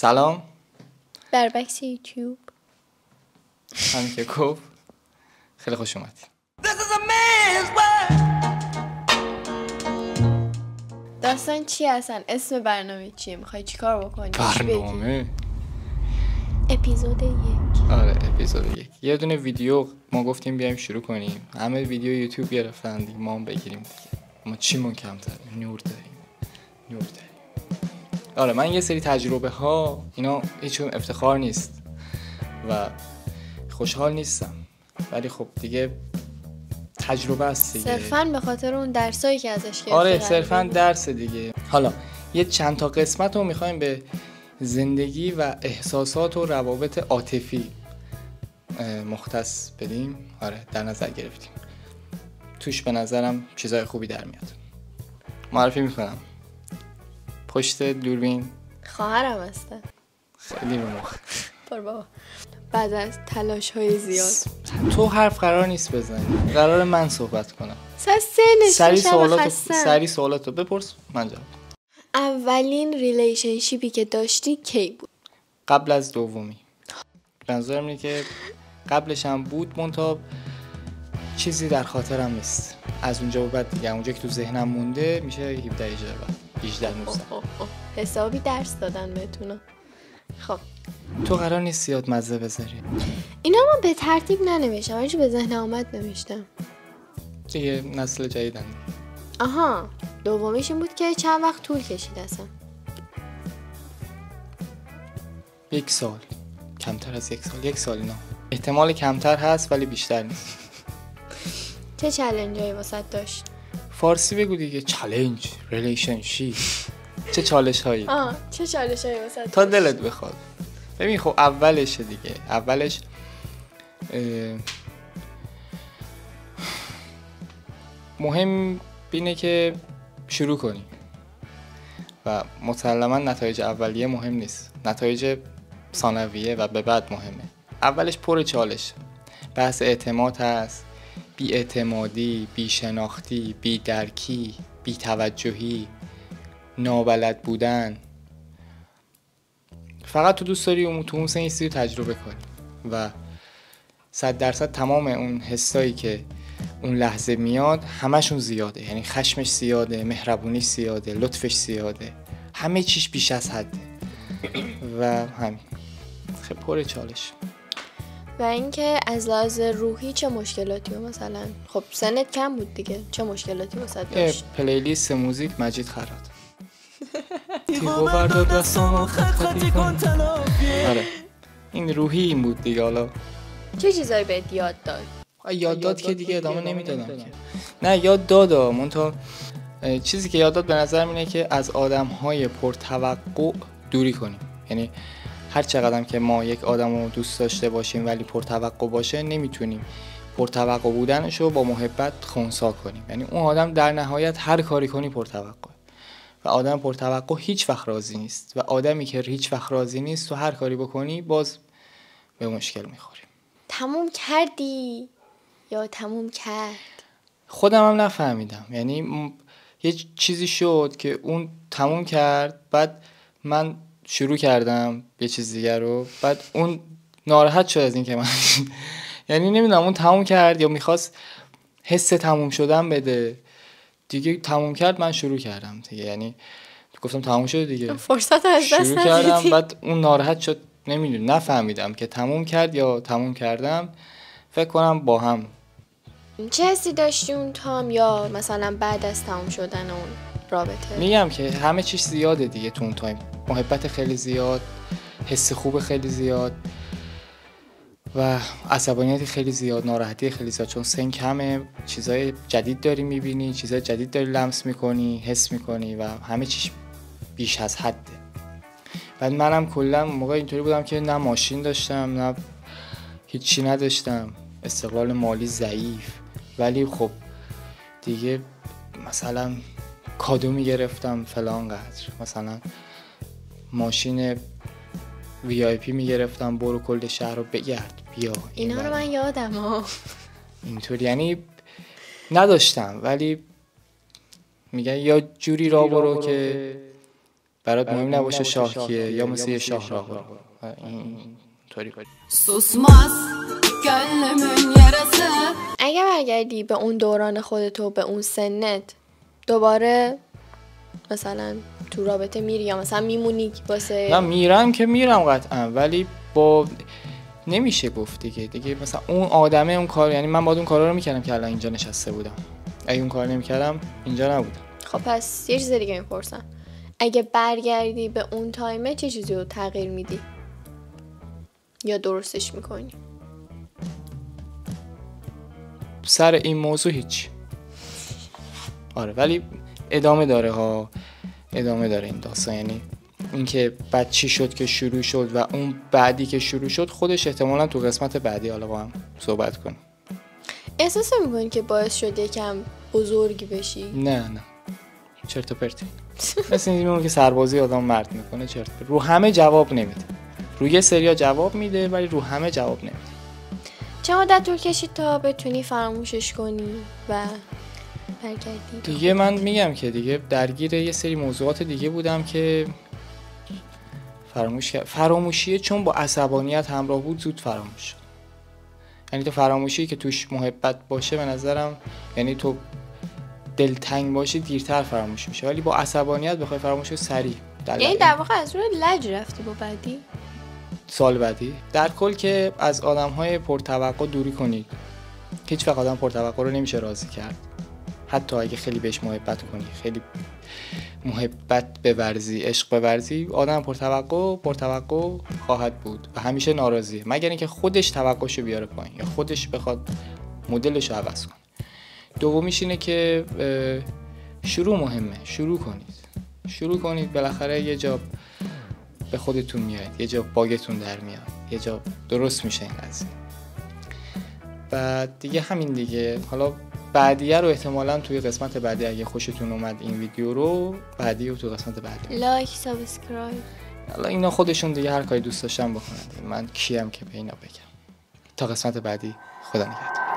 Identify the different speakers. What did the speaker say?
Speaker 1: سلام
Speaker 2: بربکس یوتیوب.
Speaker 1: همین که گفت خیلی خوش اومدی.
Speaker 2: داستان چی هستن؟ اسم برنامه چیه؟ میخوای چی کار بکنی؟
Speaker 1: برنامه
Speaker 2: اپیزود 1.
Speaker 1: آره اپیزود 1. یه دونه ویدیو ما گفتیم بیایم شروع کنیم. همه ویدیو یوتیوب گرفتن دیگه، ما هم بگیریم دیگه. ما چیمون کمتر؟ نور داریم. آره من یه سری تجربه ها اینا هیچون افتخار نیست و خوشحال نیستم، ولی خب دیگه تجربه است دیگه.
Speaker 2: صرفاً به خاطر اون درسایی که ازش گرفتی.
Speaker 1: آره صرفاً درس دیگه. حالا یه چند تا قسمت رو میخوایم به زندگی و احساسات و روابط عاطفی مختص بدیم. آره در نظر گرفتیم. توش به نظرم چیزای خوبی در میاد. معرفی میکنم. پشت دوربین
Speaker 2: خواهرم هستن.
Speaker 1: خیلی رو مخ.
Speaker 2: بابا بعد از تلاش های زیاد
Speaker 1: تو حرف قرار نیست بزنی، قرار من صحبت کنم. سری سوالاتو بپرس من جواب.
Speaker 2: اولین ریلیشنشیپی که داشتی کی بود؟
Speaker 1: قبل از دومی. منظورم اینه که قبلش هم بود منتها چیزی در خاطرم نیست. از اونجا به بعد دیگه اونجا که تو ذهنم مونده میشه 17 18 19.
Speaker 2: حسابی درس دادن بهتون. خب
Speaker 1: تو قرار نیست زیاد مزه بذاری.
Speaker 2: اینا ما به ترتیب ننوشتم، هرچی به ذهن آمد نوشتم.
Speaker 1: دیگه نسل جدیدن.
Speaker 2: آها دومیش این بود که چند وقت طول کشید اصلا؟
Speaker 1: 1 سال. کمتر از 1 سال. 1 سال اینا. احتمال کمتر هست ولی بیشتر نیست.
Speaker 2: چه چالنجایی واسط داشت؟
Speaker 1: فارسی بگو دیگه. چالنج، ریلیشنشیپ. چه چالش هایی؟
Speaker 2: چه چالش هایی واسط
Speaker 1: تا دلت بخواد. ببین خب اولشه دیگه. اولش مهم اینه که شروع کنی و مسلما نتایج اولیه مهم نیست، نتایج ثانویه و به بعد مهمه. اولش پر چالش، بحث اعتماد هست، بی اعتمادی، بی شناختی، بی درکی، بی توجهی، نابلد بودن. فقط تو دوست داری تو اون سن رو تجربه کنی و 100% تمام اون حسایی که اون لحظه میاد همشون زیاده. یعنی خشمش زیاده، مهربونیش زیاده، لطفش زیاده، همه چیش بیش از حده و همین خیلی پر چالش.
Speaker 2: و اینکه از لحاظ روحی چه مشکلاتی مثلا؟ خب سنت کم بود دیگه، چه مشکلاتی واسه داشت؟
Speaker 1: پلیلیست موزیک مجید خراد. تیغو بردار دستامو خطی کن تلافیه. آره این روحی این بود دیگه. حالا
Speaker 2: چه چیزایی بهت یاد داد؟
Speaker 1: یاد داد که دیگه ادامه نمیدادم که. نه یاد دادا منتها چیزی که یاد داد به نظر اینه که از آدم‌های پرتوقع دوری کنیم. یعنی هر چقدر که ما یک آدمو دوست داشته باشیم ولی پرتوقع باشه نمیتونیم پرتوقع بودنشو با محبت خنثی کنیم. یعنی اون آدم در نهایت هر کاری کنی پرتوقع و آدم پرتوقع هیچ وقت راضی نیست و آدمی که هیچ وقت راضی نیست تو هر کاری بکنی باز به مشکل میخوری.
Speaker 2: تموم کردی یا تموم کرد؟
Speaker 1: خودم هم نفهمیدم. یعنی یه چیزی شد که اون تموم کرد، بعد من شروع کردم یه چیز دیگه رو، بعد اون ناراحت شد از این که من یعنی نمیدونم اون تموم کرد یا میخواست حس تموم شدن بده دیگه. تموم کرد من شروع کردم دیگه. یعنی گفتم تموم شد دیگه،
Speaker 2: فرصت از دست
Speaker 1: شروع کردم. بعد اون ناراحت شد. نمیدونم نفهمیدم که تموم کرد یا تموم کردم. فکر کنم با هم.
Speaker 2: چه حسی داشتی اون تام یا مثلا بعد از تموم شدن اون رابطه؟
Speaker 1: میگم که همه چیز زیاده دیگه تو اون تایم. محبت خیلی زیاد، حس خوب خیلی زیاد و عصبانیت خیلی زیاد، ناراحتی خیلی زیاد، چون سن کمه، چیزای جدید داری میبینی، چیزای جدید داری لمس میکنی، حس میکنی و همه چیز بیش از حده. بعد منم کلا موقع اینطوری بودم که نه ماشین داشتم نه هیچی نداشتم، استقلال مالی ضعیف، ولی خب دیگه مثلا کادو میگرفتم فلان قدر، مثلا ماشین VIP میگرفتم برو کل شهر رو بگرد بیا.
Speaker 2: اینا رو من یادم
Speaker 1: اینطوری یعنی نداشتم، ولی میگن یا جوری را برو که برات مهم نباشه شاه کیه یا مثل یه شاهراه این طوری باشه.
Speaker 2: اگه برگردی به اون دوران خودتو، به اون سنت، دوباره مثلا تو رابطه میری یا مثلا میمونی واسه؟
Speaker 1: نه میرم که میرم قطعا، ولی با نمیشه گفت دیگه مثلا اون آدمه اون کار، یعنی من باید اون کارا رو میکردم که الان اینجا نشسته بودم. اگه اون کار نمیکردم اینجا نبودم.
Speaker 2: خب پس یه چیز دیگه میپرسم، اگه برگردی به اون تایمه چه چیزی رو تغییر میدی یا درستش میکنی؟
Speaker 1: سر این موضوع هیچ. آره ولی ادامه داره این داستان، یعنی اینکه بعد چی شد که شروع شد و اون بعدی که شروع شد خودش احتمالاً تو قسمت بعدی حالا با هم صحبت کنیم.
Speaker 2: احساس می‌کنی که باعث شد یکم بزرگ بشی؟
Speaker 1: نه چرت و پرتی. مثل اینکه که سربازی آدم مرد میکنه چرت و پرت. رو همه جواب نمیده. رو یه سریا جواب میده ولی رو همه جواب نمیده.
Speaker 2: چه مدت طول کشید تا بتونی فراموشش کنی و برگردی؟
Speaker 1: دیگه من میگم که دیگه درگیر یه سری موضوعات دیگه بودم که فراموشیه، چون با عصبانیت همراه بود زود فراموش شد. یعنی تو فراموشی که توش محبت باشه به نظرم، یعنی تو دلتنگ باشی دیرتر فراموش میشه، ولی با عصبانیت بخوای فراموش سریع.
Speaker 2: یعنی در واقع از روی لج رفتی با بعدی؟
Speaker 1: سال بعدی در کل که از آدم‌های پرتوقع دوری کنید. هیچ وقت آدم پرتوقع رو نمیشه راضی کرد، حتی اگه خیلی بهش محبت کنی، خیلی محبت بورزی، عشق بورزی، آدم پرتوقع خواهد بود و همیشه ناراضیه، مگر اینکه خودش توقعشو بیاره پایین یا خودش بخواد مدلشو عوض کنه. دومیش اینه که شروع مهمه. شروع کنید بالاخره یه جا به خودتون میاد، یه جا باگتون در میاد، یه جا درست میشه این قضیه. بعد دیگه همین دیگه. حالا بعدیه رو احتمالاً توی قسمت بعدی اگه خوشتون اومد این ویدیو رو، بعدی رو توی قسمت بعدی
Speaker 2: لایک، سابسکرایب،
Speaker 1: حالا اینا خودشون دیگه هر کاری دوست داشتن بکنن. من کیم که به اینا بگم. تا قسمت بعدی، خدا نگهدار.